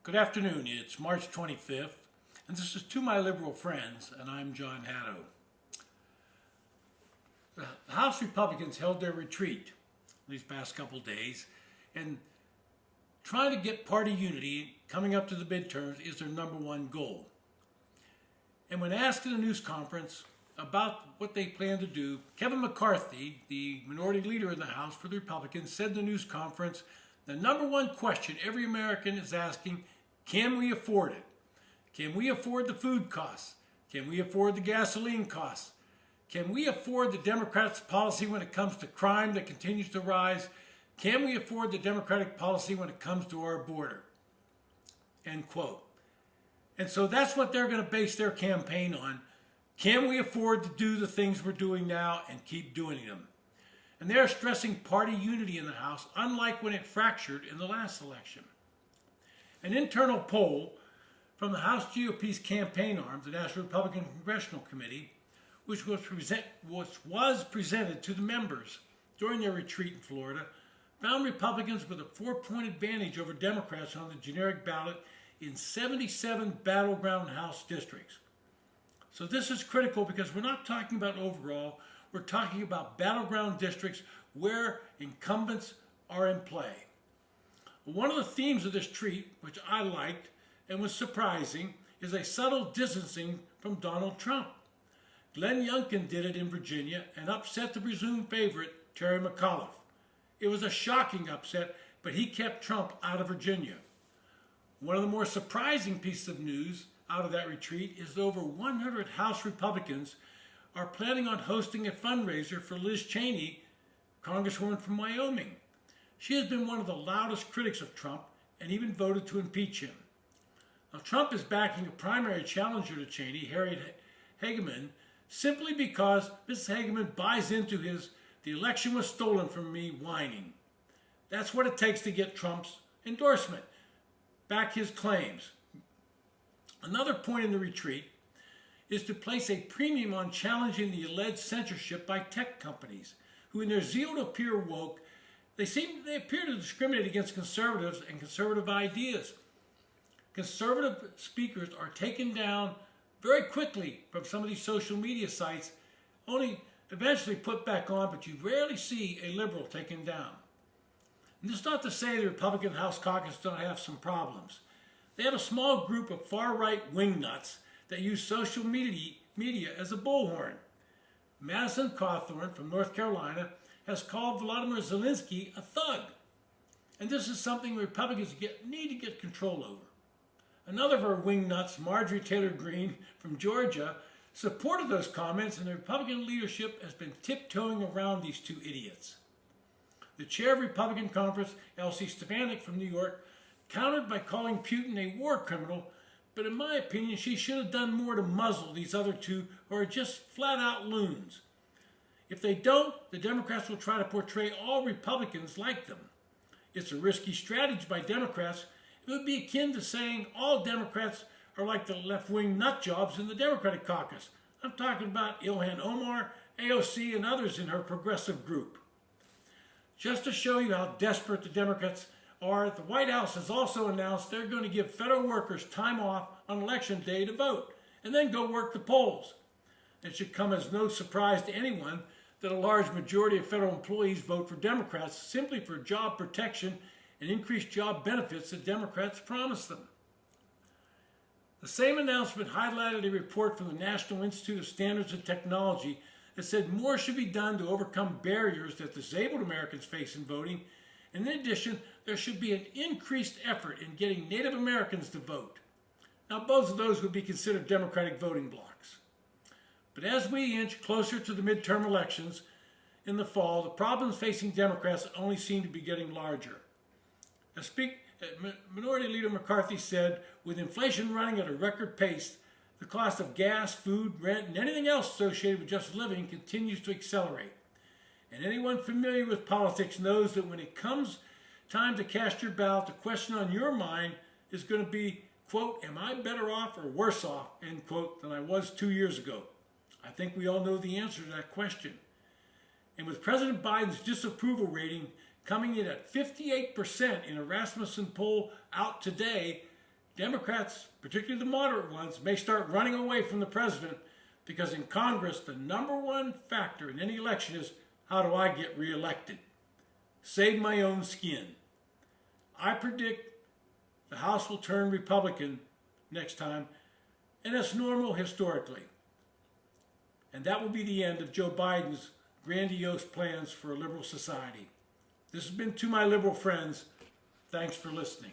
Good afternoon. It's March 25th, and this is To My Liberal Friends, and I'm John Haddo. The House Republicans held their retreat these past couple days, and trying to get party unity coming up to the midterms is their number one goal. And when asked in a news conference about what they plan to do, Kevin McCarthy, the minority leader in the House for the Republicans, said in the news conference, the number one question every American is asking: can we afford it? Can we afford the food costs? Can we afford the gasoline costs? Can we afford the Democrats' policy when it comes to crime that continues to rise? Can we afford the Democratic policy when it comes to our border? End quote. And so that's what they're going to base their campaign on. Can we afford to do the things we're doing now and keep doing them? And they're stressing party unity in the House, unlike when it fractured in the last election. An internal poll from the House GOP's campaign arm, the National Republican Congressional Committee, which was presented to the members during their retreat in Florida, found Republicans with a 4-point advantage over Democrats on the generic ballot in 77 battleground House districts. So this is critical because we're not talking about overall, we're talking about battleground districts where incumbents are in play. One of the themes of this treat, which I liked and was surprising, is a subtle distancing from Donald Trump. Glenn Youngkin did it in Virginia and upset the presumed favorite, Terry McAuliffe. It was a shocking upset, but he kept Trump out of Virginia. One of the more surprising pieces of news out of that retreat is that over 100 House Republicans are planning on hosting a fundraiser for Liz Cheney, Congresswoman from Wyoming. She has been one of the loudest critics of Trump and even voted to impeach him. Now, Trump is backing a primary challenger to Cheney, Harriet Hageman, simply because Mrs. Hageman buys into his "the election was stolen from me" whining. That's what it takes to get Trump's endorsement. Back his claims. Another point in the retreat is to place a premium on challenging the alleged censorship by tech companies, who in their zeal to appear woke, they appear to discriminate against conservatives and conservative ideas. Conservative speakers are taken down very quickly from some of these social media sites, only eventually put back on, but you rarely see a liberal taken down. And this is not to say the Republican House caucus don't have some problems. They have a small group of far-right wingnuts that use social media as a bullhorn. Madison Cawthorn from North Carolina has called Volodymyr Zelensky a thug. And this is something Republicans need to get control over. Another of her wingnuts, Marjorie Taylor Greene from Georgia, supported those comments, and the Republican leadership has been tiptoeing around these two idiots. The chair of Republican Conference, Elsie Stefanik from New York, countered by calling Putin a war criminal, but in my opinion, she should have done more to muzzle these other two who are just flat-out loons. If they don't, the Democrats will try to portray all Republicans like them. It's a risky strategy by Democrats. It would be akin to saying all Democrats are like the left-wing nutjobs in the Democratic caucus. I'm talking about Ilhan Omar, AOC, and others in her progressive group. Just to show you how desperate the Democrats are, the White House has also announced they're going to give federal workers time off on Election Day to vote, and then go work the polls. It should come as no surprise to anyone that a large majority of federal employees vote for Democrats simply for job protection and increased job benefits that Democrats promised them. The same announcement highlighted a report from the National Institute of Standards and Technology that said more should be done to overcome barriers that disabled Americans face in voting, and in addition, there should be an increased effort in getting Native Americans to vote. Now, both of those would be considered Democratic voting blocs. But as we inch closer to the midterm elections in the fall, the problems facing Democrats only seem to be getting larger. As Minority Leader McCarthy said, with inflation running at a record pace, the cost of gas, food, rent, and anything else associated with just living continues to accelerate. And anyone familiar with politics knows that when it comes time to cast your ballot, the question on your mind is going to be, quote, am I better off or worse off, end quote, than I was 2 years ago? I think we all know the answer to that question. And with President Biden's disapproval rating coming in at 58% in a Rasmussen poll out today, Democrats, particularly the moderate ones, may start running away from the president because in Congress, the number one factor in any election is, how do I get reelected? Save my own skin. I predict the House will turn Republican next time, and that's normal historically. And that will be the end of Joe Biden's grandiose plans for a liberal society. This has been To My Liberal Friends. Thanks for listening.